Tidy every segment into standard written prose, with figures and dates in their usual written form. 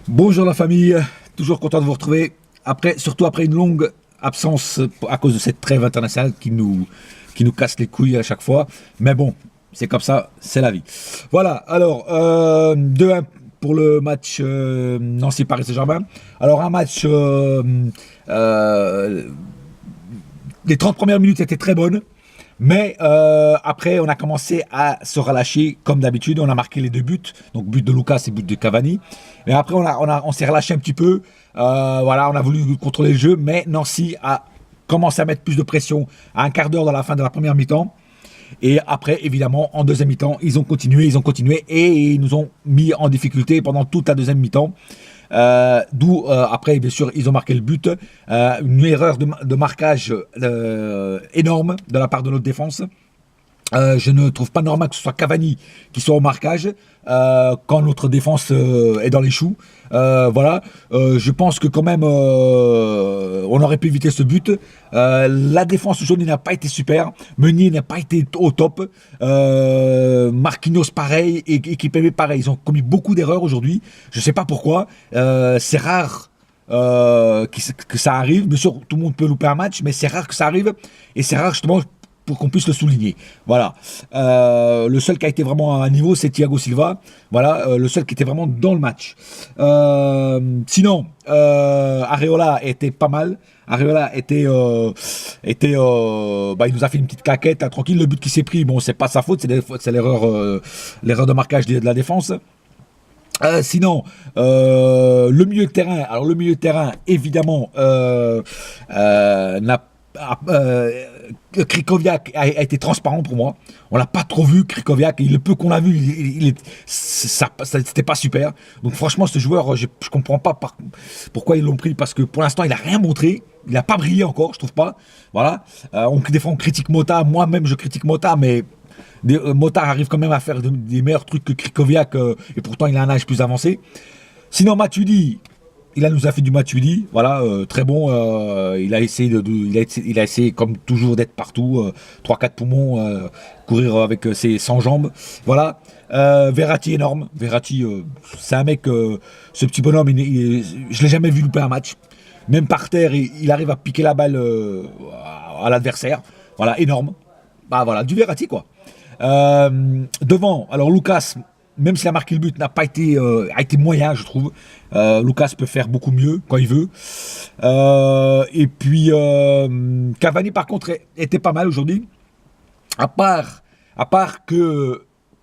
Bonjour la famille, toujours content de vous retrouver, surtout après une longue absence à cause de cette trêve internationale qui nous casse les couilles à chaque fois. Mais bon, c'est comme ça, c'est la vie. Voilà, alors 2-1 pour le match Nancy-Paris Saint-Germain. Alors un match, euh, les 30 premières minutes étaient très bonnes. Mais après, on a commencé à se relâcher comme d'habitude. On a marqué les deux buts, donc but de Lucas et but de Cavani. Mais après, on s'est relâché un petit peu. Voilà, on a voulu contrôler le jeu, mais Nancy a commencé à mettre plus de pression à un quart d'heure dans la fin de la première mi-temps. Et après, évidemment, en deuxième mi-temps, ils ont continué et ils nous ont mis en difficulté pendant toute la deuxième mi-temps. D'où après bien sûr ils ont marqué le but, une erreur de marquage énorme de la part de notre défense. Je ne trouve pas normal que ce soit Cavani qui soit au marquage quand notre défense est dans les choux. Voilà, je pense que quand même on aurait pu éviter ce but. La défense aujourd'hui n'a pas été super. Meunier n'a pas été au top. Marquinhos pareil et Kipembe pareil. Ils ont commis beaucoup d'erreurs aujourd'hui. Je ne sais pas pourquoi. C'est rare. Que ça arrive. Bien sûr, tout le monde peut louper un match, mais c'est rare que ça arrive. Et c'est rare justement pour qu'on puisse le souligner. Voilà. Le seul qui a été vraiment à un niveau, c'est Thiago Silva. Voilà, le seul qui était vraiment dans le match. Sinon, Areola était pas mal. Areola il nous a fait une petite claquette, hein, tranquille. Le but qui s'est pris, bon, c'est pas sa faute, c'est l'erreur de marquage de la défense. Sinon, le milieu de terrain. Alors le milieu de terrain, évidemment, n'a Krychowiak a été transparent pour moi. On l'a pas trop vu, Krychowiak. Le peu qu'on l'a vu, c'était pas super. Donc franchement, ce joueur, je comprends pas pourquoi ils l'ont pris, parce que pour l'instant, il a rien montré. Il n'a pas brillé encore, je trouve pas. Voilà. Des fois, on critique Mota. Moi-même, je critique Mota, mais Mota arrive quand même à faire des meilleurs trucs que Krychowiak, et pourtant, il a un âge plus avancé. Sinon, Matuidi. Nous a fait du Matuidi, voilà, très bon. Il a essayé il a essayé comme toujours d'être partout, 3-4 poumons, courir avec ses 100 jambes, voilà. Verratti énorme, Verratti, c'est un mec, ce petit bonhomme, je l'ai jamais vu louper un match. Même par terre, il arrive à piquer la balle à l'adversaire, voilà, énorme. Bah voilà, du Verratti quoi. Devant, alors Lucas. Même s'il a marqué le but, a été moyen, je trouve. Lucas peut faire beaucoup mieux quand il veut. Et puis, Cavani, par contre, était pas mal aujourd'hui. À part que...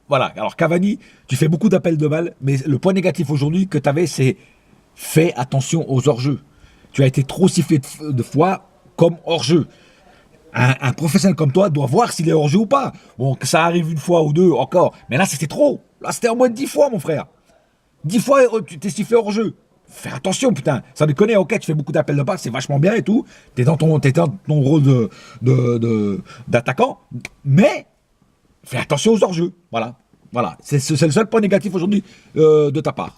Voilà, alors Cavani, tu fais beaucoup d'appels de balles, mais le point négatif aujourd'hui que tu avais, c'est fais attention aux hors-jeux. Tu as été trop sifflé de fois comme hors-jeu. Un professionnel comme toi doit voir s'il est hors-jeu ou pas. Bon, que ça arrive une fois ou deux encore. Mais là, c'était trop. Là, c'était en moins de 10 fois, mon frère. 10 fois, tu t'es sifflé hors-jeu. Fais attention, putain. Ça déconne, ok, tu fais beaucoup d'appels de balle, c'est vachement bien et tout. T'es dans ton rôle d'attaquant. Mais, fais attention aux hors-jeux. Voilà. Voilà. C'est le seul point négatif aujourd'hui de ta part.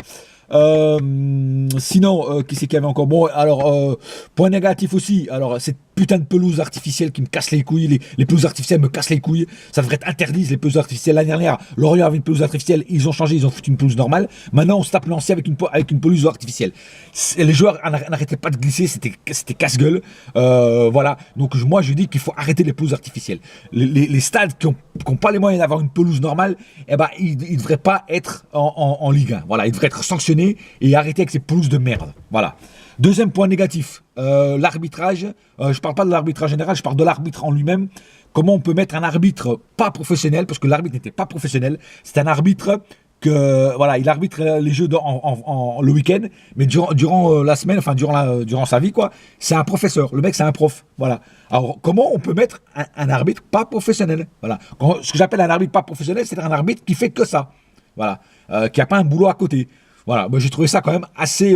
Sinon, qui c'est qu'il y avait encore? Bon, alors, point négatif aussi. Alors, cette putain de pelouse artificielle qui me casse les couilles. Les pelouses artificielles me cassent les couilles. Ça devrait être interdit, les pelouses artificielles. L'année dernière, Lorient avait une pelouse artificielle. Ils ont changé, ils ont foutu une pelouse normale. Maintenant, on se tape lancé avec une pelouse artificielle. Les joueurs n'arrêtaient pas de glisser. C'était casse-gueule. Voilà. Donc, moi, je dis qu'il faut arrêter les pelouses artificielles. Les stades qui ont pas les moyens d'avoir une pelouse normale, eh ben, ils devraient pas être en Ligue 1. Voilà. Ils devraient être sanctionnés et arrêter avec ces pelouses de merde. Voilà. Deuxième point négatif, l'arbitrage. Je parle pas de l'arbitrage général, je parle de l'arbitre en lui-même. Comment on peut mettre un arbitre pas professionnel, parce que l'arbitre n'était pas professionnel. C'est un arbitre voilà, il arbitre les jeux le week-end, mais durant la semaine, enfin durant sa vie, quoi, c'est un professeur. Le mec, c'est un prof. Voilà. Alors, comment on peut mettre un arbitre pas professionnel? Voilà. Ce que j'appelle un arbitre pas professionnel, c'est un arbitre qui fait que ça. Voilà. Qui n'a pas un boulot à côté. Voilà, moi j'ai trouvé ça quand même assez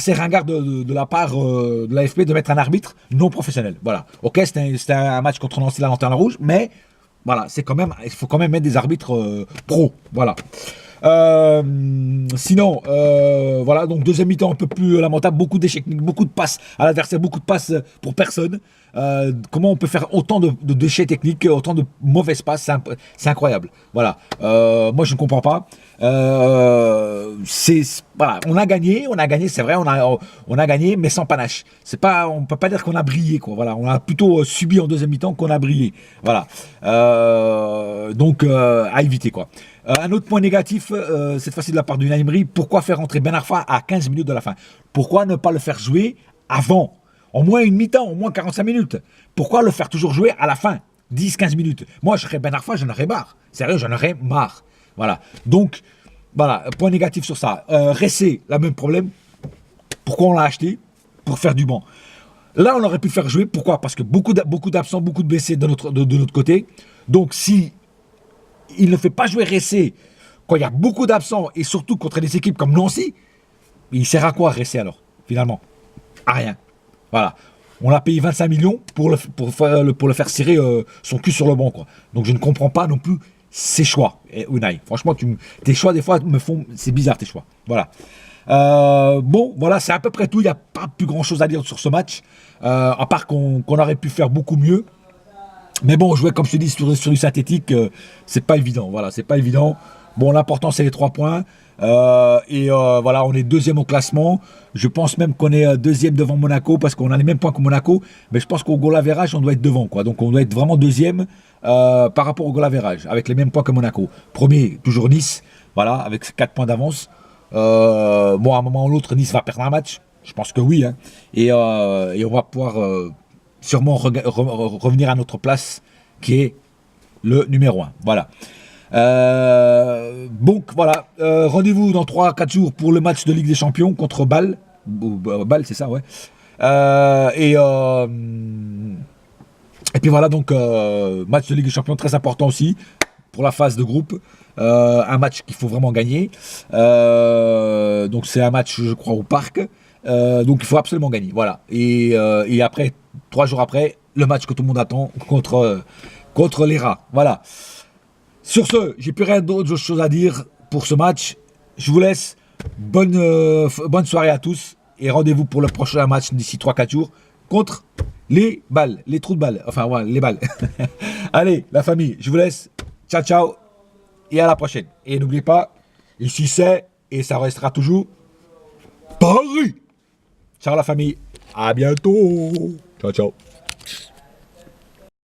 ringard de la part de l'AFP de mettre un arbitre non professionnel. Voilà, ok, c'était un match contre Nancy, la Lanterne Rouge, mais voilà, il faut quand même mettre des arbitres pros. Voilà. Sinon, voilà, donc deuxième mi-temps un peu plus lamentable, beaucoup d'échecs, beaucoup de passes à l'adversaire, beaucoup de passes pour personne. Comment on peut faire autant de déchets techniques, autant de mauvaises passes, c'est incroyable. Voilà. Moi je ne comprends pas. voilà, on a gagné, c'est vrai, on a gagné, mais sans panache. On peut pas dire qu'on a brillé, quoi. Voilà, on a plutôt subi en deuxième mi-temps qu'on a brillé. Voilà. Donc, à éviter, quoi. Un autre point négatif, cette fois-ci de la part du Emery, pourquoi faire rentrer Ben Arfa à 15 minutes de la fin? Pourquoi ne pas le faire jouer avant? Au moins une mi-temps, au moins 45 minutes. Pourquoi le faire toujours jouer à la fin? 10-15 minutes. Moi, je serais Ben Arfa, j'en aurais marre. Sérieux, j'en aurais marre. Voilà. Donc, voilà, point négatif sur ça. Ressé, le même problème. Pourquoi on l'a acheté? Pour faire du banc. Là, on aurait pu le faire jouer. Pourquoi? Parce que beaucoup d'absents, beaucoup de blessés de notre côté. Donc, si il ne fait pas jouer Ressé quand il y a beaucoup d'absents et surtout contre des équipes comme Nancy, il sert à quoi Ressé alors, finalement? À rien. Voilà. On l'a payé 25 millions pour le faire cirer son cul sur le banc, quoi. Donc, je ne comprends pas non plus ses choix, Unai. Franchement, tes choix, des fois, c'est bizarre, tes choix. Voilà. Bon, voilà, c'est à peu près tout. Il n'y a pas plus grand-chose à dire sur ce match, à part qu'on aurait pu faire beaucoup mieux. Mais bon, jouer, comme je te dis, sur du synthétique, c'est pas évident. Voilà, c'est pas évident. Bon, l'important, c'est les 3 points. Voilà, on est deuxième au classement. Je pense même qu'on est deuxième devant Monaco parce qu'on a les mêmes points que Monaco. Mais je pense qu'au goal average, on doit être devant, quoi. Donc on doit être vraiment deuxième par rapport au goal average, avec les mêmes points que Monaco. Premier, toujours Nice, voilà, avec 4 points d'avance. Bon, à un moment ou l'autre, Nice va perdre un match. Je pense que oui. Hein. Et on va pouvoir sûrement revenir à notre place qui est le numéro 1. Voilà. Donc voilà, rendez-vous dans 3-4 jours pour le match de Ligue des Champions contre Bâle. Bâle, c'est ça, ouais. Et puis voilà, donc match de Ligue des Champions très important aussi pour la phase de groupe. Un match qu'il faut vraiment gagner. Donc c'est un match, je crois, au Parc. Donc il faut absolument gagner. Voilà. Et après, 3 jours après, le match que tout le monde attend contre les Rats. Voilà. Sur ce, j'ai plus rien d'autre chose à dire pour ce match. Je vous laisse. Bonne soirée à tous. Et rendez-vous pour le prochain match d'ici 3-4 jours contre les balles, les trous de balles. Enfin, ouais, les balles. Allez, la famille, je vous laisse. Ciao, ciao. Et à la prochaine. Et n'oubliez pas, ici c'est, et ça restera toujours, Paris. Ciao la famille. À bientôt. Ciao, ciao.